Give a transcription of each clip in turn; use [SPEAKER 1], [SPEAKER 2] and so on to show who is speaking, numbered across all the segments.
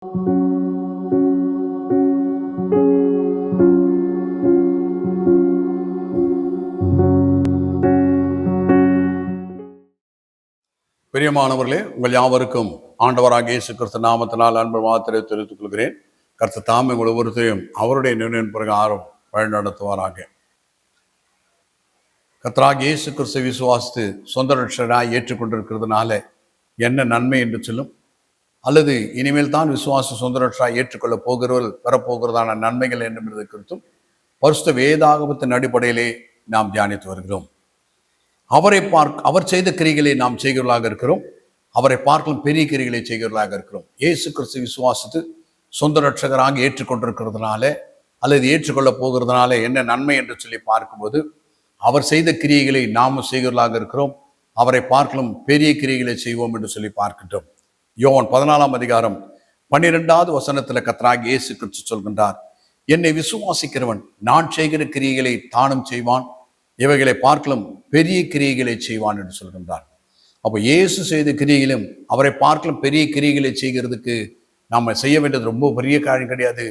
[SPEAKER 1] பிரியமானவர்களே, உங்கள் யாவருக்கும் ஆண்டவராகிய இயேசு கிறிஸ்து நாமத்தினால் அன்பு மாத்திரை தெரிவித்துக் கொள்கிறேன். கர்த்தர் தாமே உங்கள் ஒவ்வொருத்தரையும் அவருடைய நினைவின் பிரகாரம் வழிநடத்துவாராக. கர்த்தராகிய இயேசு கிறிஸ்து விசுவாசித்து சொந்த ரட்சகராய் ஏற்றுக்கொண்டிருக்கிறதுனால என்ன நன்மை என்று சொல்லும், அல்லது இனிமேல் தான் விசுவாச சொந்த ரட்சகராய் ஏற்றுக்கொள்ளப் போகிறவர்கள் பெறப்போகிறதான நன்மைகள் என்பதை குறித்தும் பரிசுத்த வேதாகமத்தின் அடிப்படையிலே நாம் தியானித்து வருகிறோம். அவர் செய்த கிரிகளை நாம் செய்கிறவர்களாக இருக்கிறோம். அவரை பார்க்கலாம் பெரிய கிரிகளை செய்கிறவர்களாக இருக்கிறோம். இயேசு கிறிஸ்து விசுவாசித்து சொந்த ரட்சகராக ஏற்றுக்கொண்டிருக்கிறதுனால அல்லது ஏற்றுக்கொள்ள போகிறதுனால என்ன நன்மை என்று சொல்லி பார்க்கும்போது, அவர் செய்த கிரியைகளை நாமும் செய்கிறவர்களாக இருக்கிறோம். அவரை பார்க்கலாம் பெரிய கிரியைகளை செய்வோம் என்று சொல்லி பார்க்கின்றோம். யோவான் 14ஆம் அதிகாரம் 12வது வசனத்தில் கர்த்தராகிய இயேசு கிறிஸ்து சொல்கின்றார், என்னை விசுவாசிக்கிறவன் நான் செய்கிற கிரியைகளை தானும் செய்வான், இவைகளை பார்க்கலாம் பெரிய கிரியைகளை செய்வான் என்று சொல்கின்றார். அப்போ இயேசு செய்த கிரியைகளும் அவரை பார்க்கலாம் பெரிய கிரியைகளை செய்கிறதுக்கு நாம் செய்ய வேண்டியது ரொம்ப பெரிய காரியம் கிடையாது.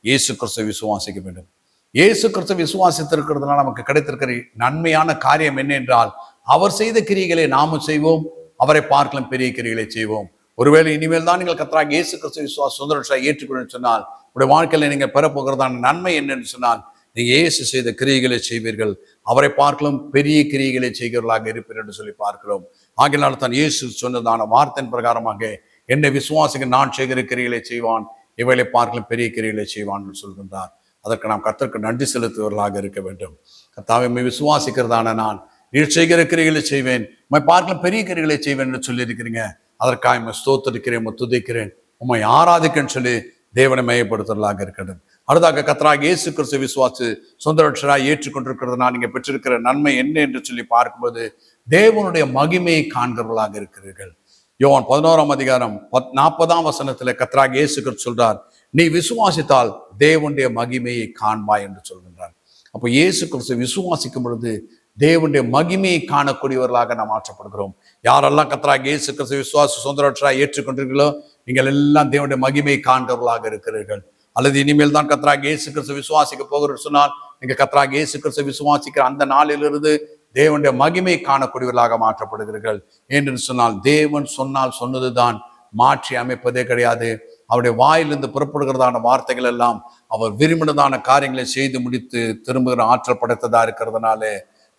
[SPEAKER 1] இயேசு கிறிஸ்துவை விசுவாசிக்க வேண்டும். இயேசு கிறிஸ்துவை விசுவாசித்திருக்கிறதுனால நமக்கு கிடைத்திருக்கிற நன்மையான காரியம் என்ன என்றால், அவர் செய்த கிரியைகளை நாமும் செய்வோம், அவரை பார்க்கலாம் பெரிய கிரியைகளை செய்வோம். ஒருவேளை இனிமேல் தான் நீங்கள் கர்த்தராகிய இயேசு கிறிஸ்துவை விசுவாச சொந்த ரட்சகராய் ஏற்றுக்கொண்டு சொன்னால், உங்களுடைய வாழ்க்கையில் நீங்கள் பெறப்போகிறதான நன்மை என்னன்னு சொன்னால், நீங்கள் இயேசு செய்த கிரியைகளை செய்வீர்கள், அவரை பார்க்கலாம் பெரிய கிரியைகளை செய்கிறவர்களாக இருப்பீர்கள் என்று சொல்லி பார்க்கிறோம். ஆகினால் தான் இயேசு சொன்னதான வார்த்தையின் பிரகாரமாக என்னை விசுவாசிக்க நான் செய்கிற கிரியைகளை செய்வான், இவைகளை பார்க்கலாம் பெரிய கிரியைகளை செய்வான் என்று சொல்கின்றார். அதற்கு நாம் கர்த்தருக்கு நன்றி செலுத்துவர்களாக இருக்க வேண்டும். கர்த்தாவை விசுவாசிக்கிறதான நான் நீர் செய்கிற கிரியைகளை செய்வேன், பார்க்கலாம் பெரிய கிரியைகளை செய்வேன் என்று சொல்லியிருக்கிறீங்க. அதற்காக ஸ்தோத்திரிக்கிறேன், துதிக்கிறேன், உம்மை ஆராதிக்கன்னு சொல்லி தேவனை மையப்படுத்துவர்களாக இருக்கட்டும். அடுத்தாக கர்த்தராகிய இயேசு கிறிஸ்து விசுவாசி சொந்த ரட்சகராய் ஏற்றுக்கொண்டிருக்கிறதுனால் நீங்க பெற்றிருக்கிற நன்மை என்ன என்று சொல்லி பார்க்கும்போது, தேவனுடைய மகிமையை காண்கிறவர்களாக இருக்கிறீர்கள். யோவான் 11ஆம் அதிகாரம் 40ஆம் வசனத்தில் கர்த்தராகிய இயேசு கிறிஸ்து சொல்றார், நீ விசுவாசித்தால் தேவனுடைய மகிமையை காண்பாய் என்று சொல்கின்றார். அப்போ இயேசு கிறிஸ்து விசுவாசிக்கும் பொழுது தேவனுடைய மகிமையை காணக்கூடியவர்களாக நாம் மாற்றப்படுகிறோம். யாரெல்லாம் கர்த்தராகிய இயேசு கிறிஸ்து விசுவாசி சொந்த ரட்சகராய் ஏற்றுக்கொண்டிருக்கிறீர்களோ நீங்கள் எல்லாம் தேவனுடைய மகிமையை காண்கிறவர்களாக இருக்கிறீர்கள். அல்லது இனிமேல் தான் கர்த்தராகிய இயேசு கிறிஸ்து விசுவாசிக்க போகிறோம் சொன்னால், நீங்க கர்த்தராகிய இயேசு கிறிஸ்து விசுவாசிக்கிற அந்த நாளிலிருந்து தேவனுடைய மகிமை காணக்கூடியவர்களாக மாற்றப்படுகிறீர்கள். என்று சொன்னால் தேவன் சொன்னால் சொன்னதுதான், மாற்றி அமைப்பதே கிடையாது. அவருடைய வாயிலிருந்து புறப்படுகிறதான வார்த்தைகள் எல்லாம் அவர் விரும்பினதான காரியங்களை செய்து முடித்து திரும்புகிற ஆற்றல் படைத்ததா இருக்கிறதுனால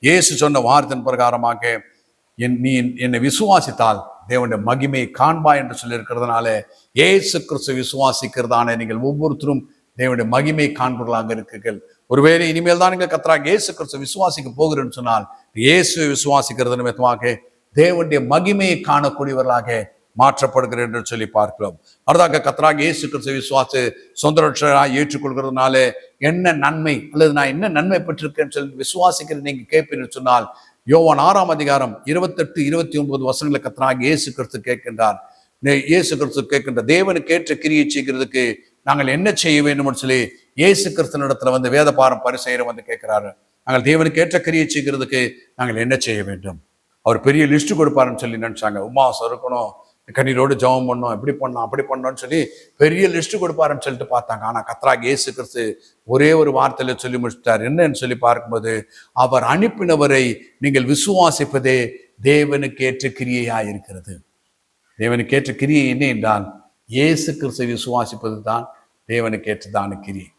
[SPEAKER 1] இயேசு சொன்ன வார்த்தையின் பிரகாரமாக நீ என்னை விசுவாசித்தால் தேவனுடைய மகிமையை காண்பாய் என்று சொல்லியிருக்கிறதுனால இயேசு கிறிஸ்து விசுவாசிக்கிறதான நீங்கள் ஒவ்வொருத்தரும் தேவனுடைய மகிமையை காண்பவர்களாக இருக்கிறீர்கள். ஒருவேளை இனிமேல் தான் நீங்கள் கர்த்தராகிய இயேசு கிறிஸ்து விசுவாசிக்க போகிறேன்னு சொன்னால், இயேசுவை விசுவாசிக்கிறது நிமித்தமாக தேவனுடைய மகிமையை காணக்கூடியவர்களாக மாற்றப்படுகிறேன் என்று சொல்லி பார்க்கிறோம். அடுத்தாக கர்த்தராகிய இயேசு கிறிஸ்து விசுவாசி சொந்த ரட்சகராய் ஏற்றுக்கொள்கிறதுனால என்ன நன்மை, அல்லது நான் என்ன நன்மை பெற்றிருக்கேன்னு சொல்லி விசுவாசிக்கிறது நீங்க கேட்பீங்கன்னு சொன்னால், யோவான் 6ஆம் அதிகாரம் 28-29 வசனங்களை கர்த்தராகிய இயேசு கிறிஸ்து கேட்கின்றார். இயேசு கிறிஸ்து கேட்கின்ற தேவனுக்கு ஏற்ற கிரியை செய்கிறதுக்கு நாங்கள் என்ன செய்ய வேண்டும் சொல்லி இயேசு கிறிஸ்துவினிடத்துல வந்து வேதபாரம் பரிசெயர் வந்து கேட்கிறாரு. நாங்கள் தேவனுக்கு ஏற்ற கிரியை செய்கிறதுக்கு நாங்கள் என்ன செய்ய வேண்டும்? அவர் பெரிய லிஸ்ட் கொடுப்பாருன்னு சொல்லி நினைச்சாங்க. உபவாசம் இருக்கணும், கண்ணீரோடு ஜெபம் பண்ணணும், எப்படி பண்ணணும் அப்படி பண்ணணும்னு சொல்லி பெரிய லிஸ்ட் கொடுப்பாருன்னு சொல்லிட்டு பார்த்தாங்க. ஆனா கர்த்தராகிய இயேசு கிறிஸ்து ஒரே ஒரு வார்த்தையில சொல்லி முடிச்சிட்டார். என்னன்னு சொல்லி பார்க்கும்போது, அவர் அனுப்பினவரை நீங்கள் விசுவாசிப்பதே தேவனுக்கு ஏற்ற கிரியையா இருக்கிறது. தேவனுக்கு ஏற்ற கிரியை என்ன என்றால், இயேசு கிறிஸ்து விசுவாசிப்பது தான் தேவனுக்கு ஏற்றதான கிரியை.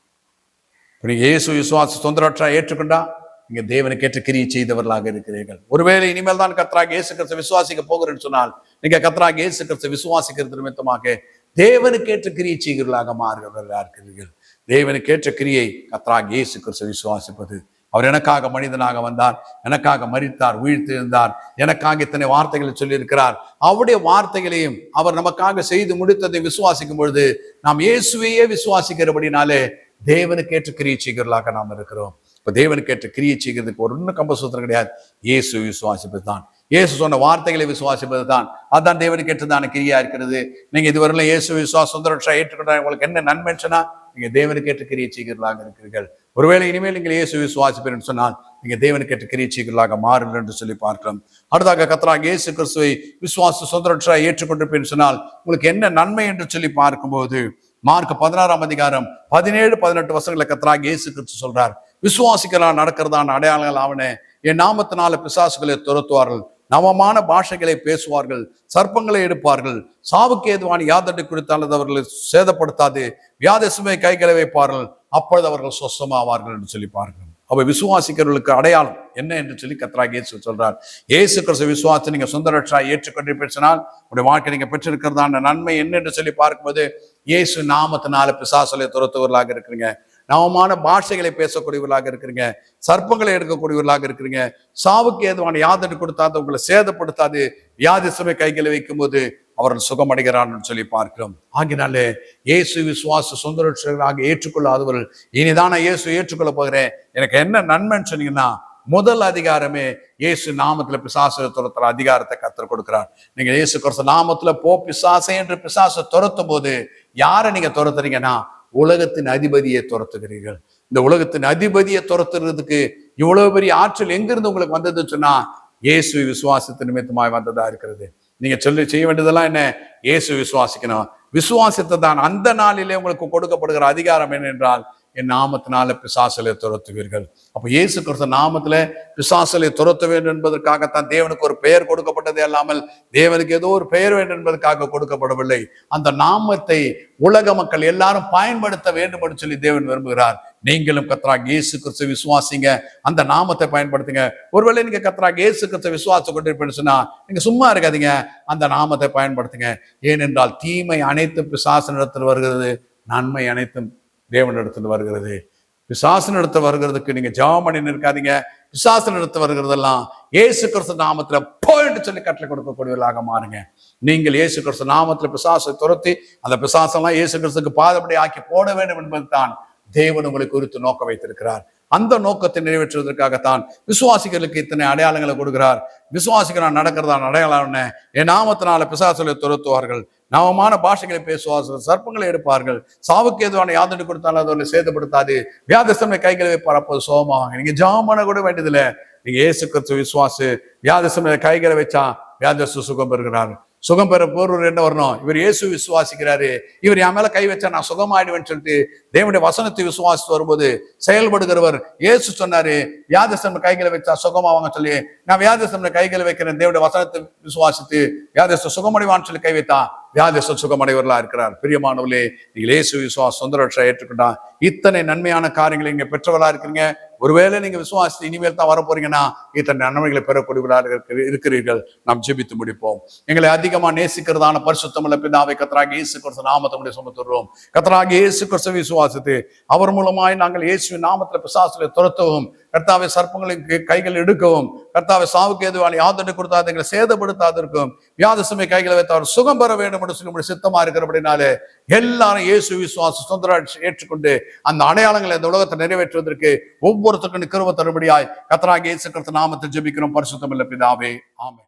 [SPEAKER 1] நீங்க இயேசு விசுவாசி சொந்த ரட்சகராய் ஏற்றுக்கொண்டா நீங்க தேவனுக்கு ஏற்ற கிரியை செய்தவர்களாக இருக்கிறீர்கள். ஒருவேளை இனிமேல் தான் கர்த்தராகிய இயேசு கிறிஸ்து விசுவாசிக்க போகிறேன்னு சொன்னால், நீங்க கர்த்தராகிய இயேசு கிறிஸ்து விசுவாசிக்கிறது நிமித்தமாக தேவனுக்கு ஏற்ற கிரியை செய்கிறவர்களாக மாறுகிறவர்களாக இருக்கிறீர்கள். தேவனுக்கு ஏற்ற கிரியை கர்த்தராகிய இயேசு கிறிஸ்து விசுவாசிப்பது. அவர் எனக்காக மனிதனாக வந்தார், எனக்காக மரித்தார், உயிர்த்தெழுந்தார், எனக்காக இத்தனை வார்த்தைகளை சொல்லியிருக்கிறார். அவருடைய வார்த்தைகளையும் அவர் நமக்காக செய்து முடித்ததை விசுவாசிக்கும் பொழுது நாம் இயேசுவையே விசுவாசிக்கிறபடினாலே தேவனுக்கு ஏற்ற கிரியை செய்கிறவர்களாக நாம் இருக்கிறோம். இப்ப தேவனுக்கு ஏற்ற கிரியை செய்கிறதுக்கு ஒரு இன்னும் கம்பசூத்திரம் கிடையாது. இயேசு விசுவாசிப்பது தான், இயேசு சொன்ன வார்த்தைகளை விசுவாசிப்பது தான், அதுதான் தேவனுக்கு ஏற்றதான கிரியா இருக்கிறது. நீங்க இதுவரையிலும் இயேசு விசுவாச சொந்த ரட்சகராய் ஏற்றுக்கொண்டா உங்களுக்கு என்ன நன்மைன்னு சொன்னா, நீங்க தேவனுக்கு ஏற்ற கிரியை செய்கிறவர்களாக இருக்கிறீர்கள். ஒருவேளை இனிமேல் நீங்கள் இயேசு விசுவாசிப்பீர் என்று சொன்னால் நீங்க தேவனுக்கேற்ற கிரீச்சைகளாக மாறுங்கள் என்று சொல்லி பார்க்கிறோம். அடுத்தாக கர்த்தராகிய இயேசு கிறிஸ்துவை விசுவாச சொந்த ரட்சகராய் ஏற்றுக்கொண்டிருப்பேன் சொன்னால் உங்களுக்கு என்ன நன்மை என்று சொல்லி பார்க்கும்போது மார்க் 16ஆம் அதிகாரம் 17-18 வசனங்களை கர்த்தராகிய இயேசு கிறிஸ்து சொல்றார். விசுவாசிக்கலாம் நடக்கிறதான அடையாளங்கள் அவனே, என் நாமத்தினால பிசாசுகளை துரத்துவார்கள், நவமான பாஷைகளை பேசுவார்கள், சர்ப்பங்களை எடுப்பார்கள், சாவுக்கு ஏதுவான யாதொன்றை குறித்தால் அவர்களை சேதப்படுத்தாது, வியாதிசுமை கைகளை வைப்பார்கள், அப்பொழுது அவர்கள் சொஸ்தமாவார்கள் என்று சொல்லி பார்க்கிறோம். அப்ப விசுவாசிக்கிறவர்களுக்கு அடையாளம் என்ன என்று சொல்லி கர்த்தராகிய இயேசு சொல்றார். இயேசு கிறிஸ்து விசுவாசத்தை நீங்க சொந்த ரட்சகராய் ஏற்றுக்கொண்டு பேசினால் உங்களுடைய வாழ்க்கை நீங்க பெற்றிருக்கிறதான நன்மை என்ன என்று சொல்லி பார்க்கும்போது இயேசு நாமத்தினால பிசாசுகளை துரத்துவர்களாக இருக்கிறீங்க, நவமான பாஷைகளை பேசக்கூடியவர்களாக இருக்கிறீங்க, சர்ப்பங்களை எடுக்கக்கூடியவர்களாக இருக்கிறீங்க, சாவுக்கு ஏதுவான யாதொன்று கொடுத்தாது உங்களை சேதப்படுத்தாது, வியாதிசுமை கைகளை வைக்கும் போது அவர்கள் சுகமடைகிறார்கள் சொல்லி பார்க்கிறோம். ஆகினாலே இயேசு விசுவாச சொந்த ரட்சகராக ஏற்றுக்கொள்ளாதவர்கள் இனிதான இயேசு ஏற்றுக்கொள்ள போகிறேன், எனக்கு என்ன நன்மைன்னு சொன்னீங்கன்னா முதல் அதிகாரமே இயேசு நாமத்துல பிசாசை துரத்துற அதிகாரத்தை கர்த்தர் கொடுக்கிறார். நீங்க இயேசு கிறிஸ்து நாமத்துல போ பிசாசை என்று பிசாசை துரத்தும் போது யாரை நீங்க துரத்துறீங்கன்னா உலகத்தின் அதிபதியை துரத்துகிறீர்கள். இந்த உலகத்தின் அதிபதியை துரத்துறதுக்கு இவ்வளவு பெரிய ஆற்றல் எங்கிருந்து உங்களுக்கு வந்ததுன்னு சொன்னா இயேசு விசுவாசத்தின் நிமித்தமாய் வந்ததா இருக்கிறது. நீங்க செய்ய வேண்டியதெல்லாம் என்ன? இயேசு விசுவாசிக்கணும். விசுவாசத்தை தான் அந்த நாளிலே உங்களுக்கு கொடுக்கப்படுகிற அதிகாரம் என்ன என்றால் என் நாமத்தினால பிசாசலை துரத்துவீர்கள். அப்ப இயேசு கிறிஸ்து நாமத்துல பிசாசலை துரத்த வேண்டும் என்பதற்காகத்தான் தேவனுக்கு ஒரு பெயர் கொடுக்கப்பட்டதே அல்லாமல் தேவனுக்கு ஏதோ ஒரு பெயர் வேண்டும் என்பதற்காக கொடுக்கப்படவில்லை. அந்த நாமத்தை உலக மக்கள் எல்லாரும் பயன்படுத்த வேண்டும் என்று சொல்லி தேவன் விரும்புகிறார். நீங்களும் கர்த்தராகிய இயேசு கிறிஸ்து விசுவாசிங்க, அந்த நாமத்தை பயன்படுத்துங்க. ஒருவேளை நீங்க கர்த்தராகிய இயேசு கிறிஸ்து விசுவாசம் கொண்டிருப்பேன்னு சொன்னா நீங்க சும்மா இருக்காதீங்க, அந்த நாமத்தை பயன்படுத்துங்க. ஏனென்றால் தீமை அனைத்தும் பிசாசனிடத்தில் வருகிறது, நன்மை அனைத்தும் தேவனிடத்தில் வருகிறது. பிசாசனிடத்தில் வருகிறதுக்கு நீங்க ஜெபம் பண்ணி இருக்காதீங்க. பிசாசனிடத்தில் வருகிறதெல்லாம் இயேசு கிறிஸ்து நாமத்துல போயிட்டு சொல்லி கட்டளை கொடுக்கக்கூடியவர்களாக மாறுங்க. நீங்கள் இயேசு கிறிஸ்து நாமத்துல பிசாசை துரத்தி அந்த பிசாசெல்லாம் இயேசு கிறிஸ்துக்கு பாதபடி ஆக்கி போட வேண்டும் என்பதுதான் தேவன் உங்களை குறித்து நோக்க வைத்திருக்கிறார். அந்த நோக்கத்தை நிறைவேற்றுவதற்காகத்தான் விசுவாசிகளுக்கு இத்தனை அடையாளங்களை கொடுக்கிறார். விசுவாசிகள் நடக்கிறதான அடையாளம் என்ன? என் நாமத்தினால பிசாசுகளை துரத்துவார்கள், நவமான பாஷைகளை பேசுவார்கள், சர்ப்பங்களை எடுப்பார்கள், சாவுக்கு ஏதுவான யாதொன்று கொடுத்தாலும் அதை சேதப்படுத்தாது, வியாதிசுமை கைகளை வைப்பார், அப்போது சோகமாவாங்க. நீங்க ஜெபம் பண்ண கூட வேண்டியதில்லை. நீங்க இயேசு கிறிஸ்து விசுவாசு வியாதிசுமை கைகளை வச்சா வியாதிசு சுகம் பெறுகிறார். சுகம் பெற போறவர் என்ன வரணும்? இவர் இயேசு விசுவாசிக்கிறாரு, இவர் என் மேல கை வச்சா நான் சுகமாயிடுவேன்னு சொல்லிட்டு தேவனுடைய வசனத்தை விசுவாசித்து வரும்போது செயல்படுகிறவர். இயேசு சொன்னாரு வியாதிசம் கைகளை வச்சா சுகமாவாங்க சொல்லி, நான் வியாதிசம் கைகளை வைக்கிறேன், தேவனுடைய வசனத்தை விசுவாசித்து வியாதிச சுகமடைவான்னு சொல்லி கை வைத்தா வியாதிச சுகமடைவர்களா இருக்கிறார். பிரியமானவர்களே, நீங்கள் இயேசு விசுவாச சொந்த ரட்சகரை ஏற்றுக்கொண்டா இத்தனை நன்மையான காரியங்களை நீங்க பெற்றவர்களா இருக்கிறீங்க. ஒருவேளை நீங்க விசுவாசி இனிமேல் தான் வரப்போறீங்கன்னா இத்தனை நன்மைகளை பெறக்கூடியவர்களாக இருக்கிறீர்கள். நாம் ஜெபித்து முடிப்போம். எங்களை அதிகமா நேசிக்கிறதான பரிசுத்தமுள்ள பிதாவை கர்த்தராகிய இயேசு கிறிஸ்து நாமத்தை சுமத்துகிறோம். கர்த்தராகிய இயேசு கிறிஸ்து விசுவாசித்து அவர் மூலமாய் நாங்கள் இயேசுவின் நாமத்துல பிசாசுகளை துரத்தவும், கர்த்தாவை சர்ப்பங்களுக்கு கைகள் எடுக்கவும், கர்த்தாவை சாவுக்கு ஏதுவான யாதொன்று கொடுத்தாது எங்களை சேதப்படுத்தாதிருக்கும், வியாதிசுமை கைகளை வைத்து அவர் சுகம் பெற வேண்டும் என்று சொல்லி சித்தமா இருக்கிறபடினாலே எல்லாரும் இயேசு விசுவாச சொந்த ஏற்றுக்கொண்டு அந்த அடையாளங்களை இந்த உலகத்தை நிறைவேற்றுவதற்கு ஒவ்வொருத்தருக்கும் கிருபை தரும்படியாய் கர்த்தராகிய இயேசு கிறிஸ்து நாமத்தில் ஜெபிக்கிறோம். பரிசுத்தமுள்ள பிதாவே, ஆமென்.